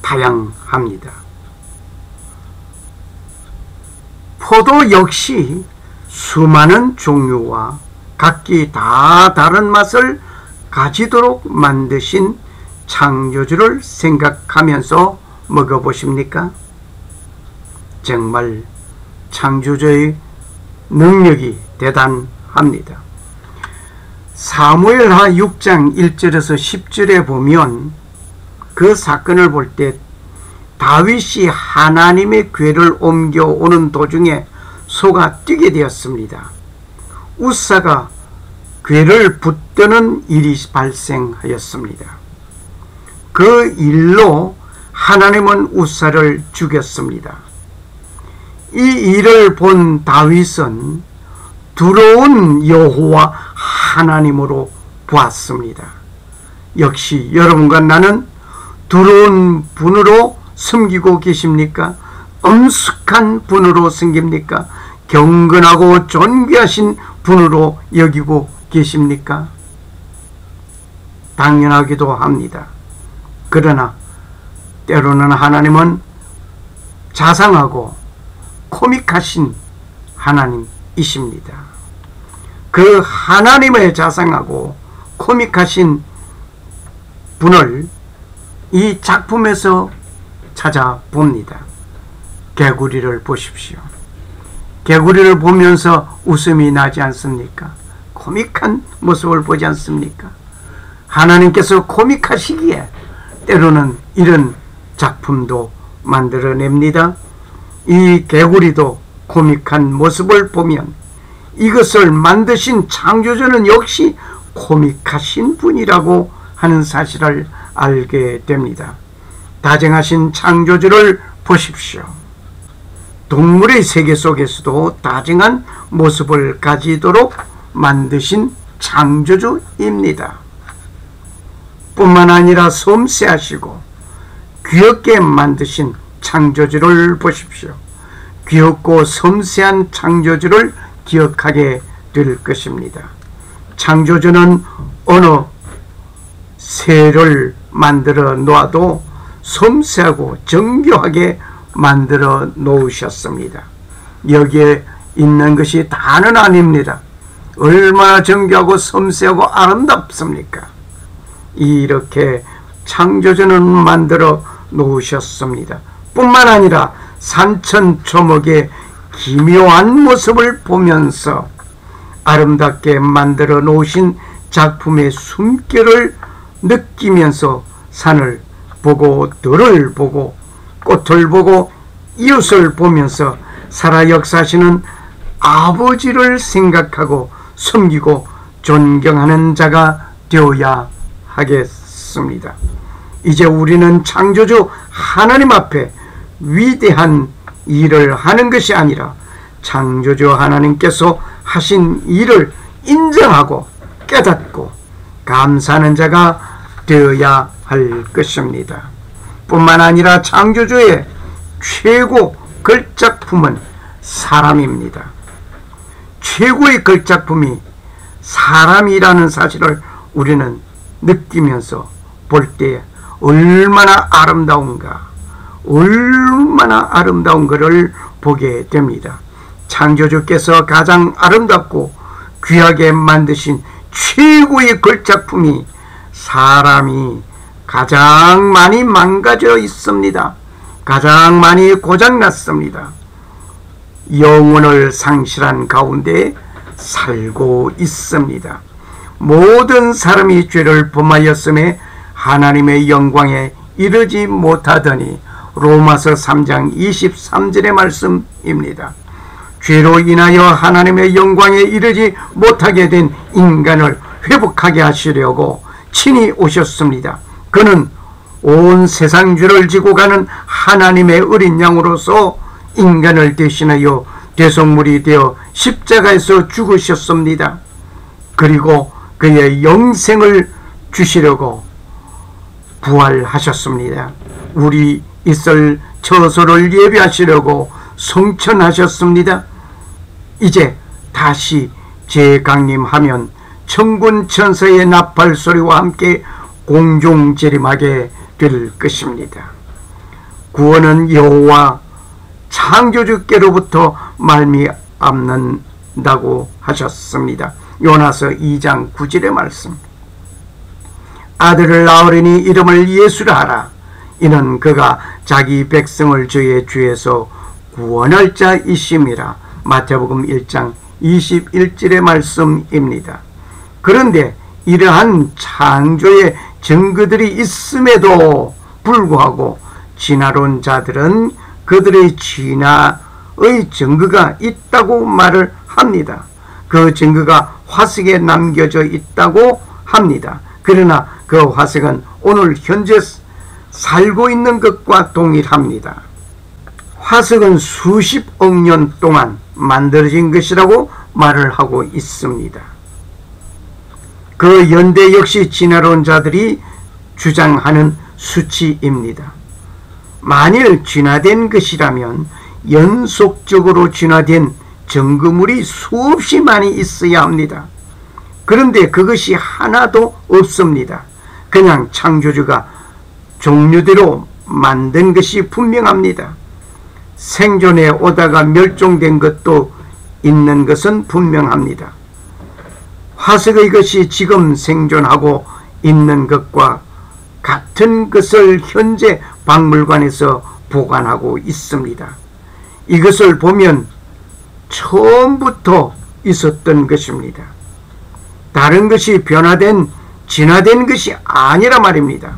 다양합니다. 포도 역시 수많은 종류와 각기 다 다른 맛을 가지도록 만드신 창조주를 생각하면서 먹어보십니까? 정말 창조주의 능력이 대단합니다. 사무엘하 6장 1절에서 10절에 보면 그 사건을 볼 때 다윗이 하나님의 궤를 옮겨오는 도중에 소가 뛰게 되었습니다. 우사가 궤를 붙드는 일이 발생하였습니다. 그 일로 하나님은 우사를 죽였습니다. 이 일을 본 다윗은 두려운 여호와 하나님으로 보았습니다. 역시 여러분과 나는 두려운 분으로 섬기고 계십니까? 엄숙한 분으로 섬깁니까? 경건하고 존귀하신 분으로 여기고 계십니까? 당연하기도 합니다. 그러나 때로는 하나님은 자상하고 코믹하신 하나님이십니다. 그 하나님의 자상하고 코믹하신 분을 이 작품에서 찾아봅니다. 개구리를 보십시오. 개구리를 보면서 웃음이 나지 않습니까? 코믹한 모습을 보지 않습니까? 하나님께서 코믹하시기에 때로는 이런 작품도 만들어냅니다. 이 개구리도 코믹한 모습을 보면 이것을 만드신 창조주는 역시 코믹하신 분이라고 하는 사실을 알게 됩니다. 다정하신 창조주를 보십시오. 동물의 세계 속에서도 다정한 모습을 가지도록 만드신 창조주입니다. 뿐만 아니라 섬세하시고 귀엽게 만드신 창조주를 보십시오. 귀엽고 섬세한 창조주를 기억하게 될 것입니다. 창조주는 어느 새를 만들어 놓아도 섬세하고 정교하게 만들어 놓으셨습니다. 여기에 있는 것이 다는 아닙니다. 얼마나 정교하고 섬세하고 아름답습니까? 이렇게 창조주는 만들어 놓으셨습니다. 뿐만 아니라 산천초목의 기묘한 모습을 보면서 아름답게 만들어 놓으신 작품의 숨결을 느끼면서 산을 보고 들을 보고 꽃을 보고 이웃을 보면서 살아 역사하시는 아버지를 생각하고 섬기고 존경하는 자가 되어야 하겠습니다. 이제 우리는 창조주 하나님 앞에 위대한 일을 하는 것이 아니라 창조주 하나님께서 하신 일을 인정하고 깨닫고 감사하는 자가 되어야 할 것입니다. 뿐만 아니라 창조주의 최고 걸작품은 사람입니다. 최고의 걸작품이 사람이라는 사실을 우리는 느끼면서 볼 때 얼마나 아름다운가, 얼마나 아름다운 것을 보게 됩니다. 창조주께서 가장 아름답고 귀하게 만드신 최고의 걸작품이 사람이 가장 많이 망가져 있습니다. 가장 많이 고장났습니다. 영혼을 상실한 가운데 살고 있습니다. 모든 사람이 죄를 범하였음에 하나님의 영광에 이르지 못하더니 로마서 3장 23절의 말씀입니다. 죄로 인하여 하나님의 영광에 이르지 못하게 된 인간을 회복하게 하시려고 친히 오셨습니다. 그는 온 세상 죄를 지고 가는 하나님의 어린 양으로서 인간을 대신하여 대속물이 되어 십자가에서 죽으셨습니다. 그리고 그의 영생을 주시려고 부활하셨습니다. 우리 있을 처소를 예비하시려고 성천하셨습니다. 이제 다시 재강림하면 천군 천사의 나팔 소리와 함께 공중 재림하게 될 것입니다. 구원은 여호와 창조주께로부터 말미암는다고 하셨습니다. 요나서 2장 9절의 말씀. 아들을 낳으리니 이름을 예수라 하라. 이는 그가 자기 백성을 저의 죄에서 구원할 자이심이라. 마태복음 1장 21절의 말씀입니다. 그런데 이러한 창조의 증거들이 있음에도 불구하고 진화론 자들은 그들의 진화의 증거가 있다고 말을 합니다. 그 증거가 화석에 남겨져 있다고 합니다. 그러나 그 화석은 오늘 현재 살고 있는 것과 동일합니다. 화석은 수십억 년 동안 만들어진 것이라고 말을 하고 있습니다. 그 연대 역시 진화론자들이 주장하는 수치입니다. 만일 진화된 것이라면 연속적으로 진화된 증거물이 수없이 많이 있어야 합니다. 그런데 그것이 하나도 없습니다. 그냥 창조주가 종류대로 만든 것이 분명합니다. 생존해 오다가 멸종된 것도 있는 것은 분명합니다. 화석의 것이 지금 생존하고 있는 것과 같은 것을 현재 박물관에서 보관하고 있습니다. 이것을 보면 처음부터 있었던 것입니다. 다른 것이 변화된, 진화된 것이 아니라 말입니다.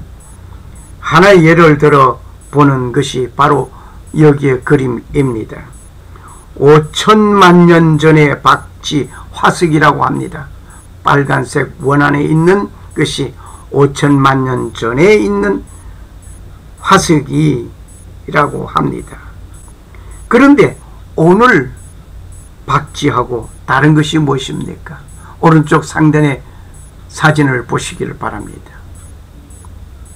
하나의 예를 들어 보는 것이 바로 여기의 그림입니다. 5천만 년 전의 박쥐 화석이라고 합니다. 빨간색 원 안에 있는 것이 5천만 년 전에 있는 화석이라고 합니다. 그런데 오늘 박쥐하고 다른 것이 무엇입니까? 오른쪽 상단의 사진을 보시기를 바랍니다.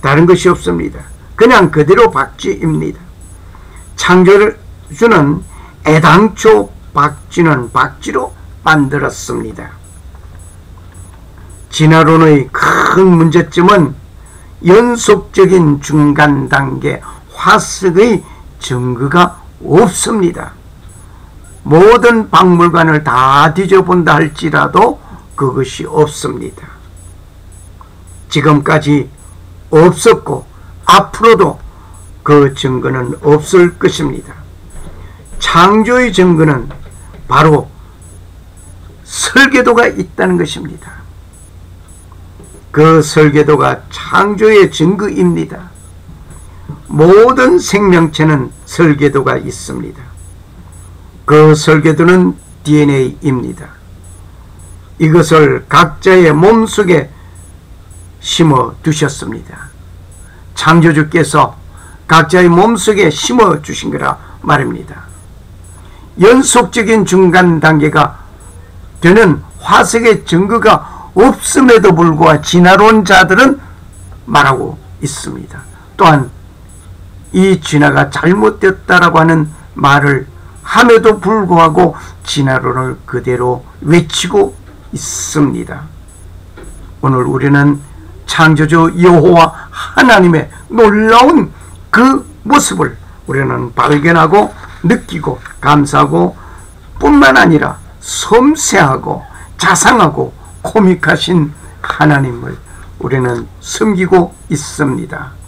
다른 것이 없습니다. 그냥 그대로 박쥐입니다. 창조주는 애당초 박쥐는 박쥐로 만들었습니다. 진화론의 큰 문제점은 연속적인 중간 단계 화석의 증거가 없습니다. 모든 박물관을 다 뒤져본다 할지라도 그것이 없습니다. 지금까지 없었고 앞으로도 그 증거는 없을 것입니다. 창조의 증거는 바로 설계도가 있다는 것입니다. 그 설계도가 창조의 증거입니다. 모든 생명체는 설계도가 있습니다. 그 설계도는 DNA입니다. 이것을 각자의 몸속에 심어 두셨습니다. 창조주께서 각자의 몸속에 심어 주신 거라 말입니다. 연속적인 중간 단계가 되는 화석의 증거가 없음에도 불구하고 진화론자들은 말하고 있습니다. 또한 이 진화가 잘못됐다라고 하는 말을 함에도 불구하고 진화론을 그대로 외치고 있습니다. 오늘 우리는 창조주 여호와 하나님의 놀라운 그 모습을 우리는 발견하고 느끼고 감사하고 뿐만 아니라 섬세하고 자상하고 코믹하신 하나님을 우리는 섬기고 있습니다.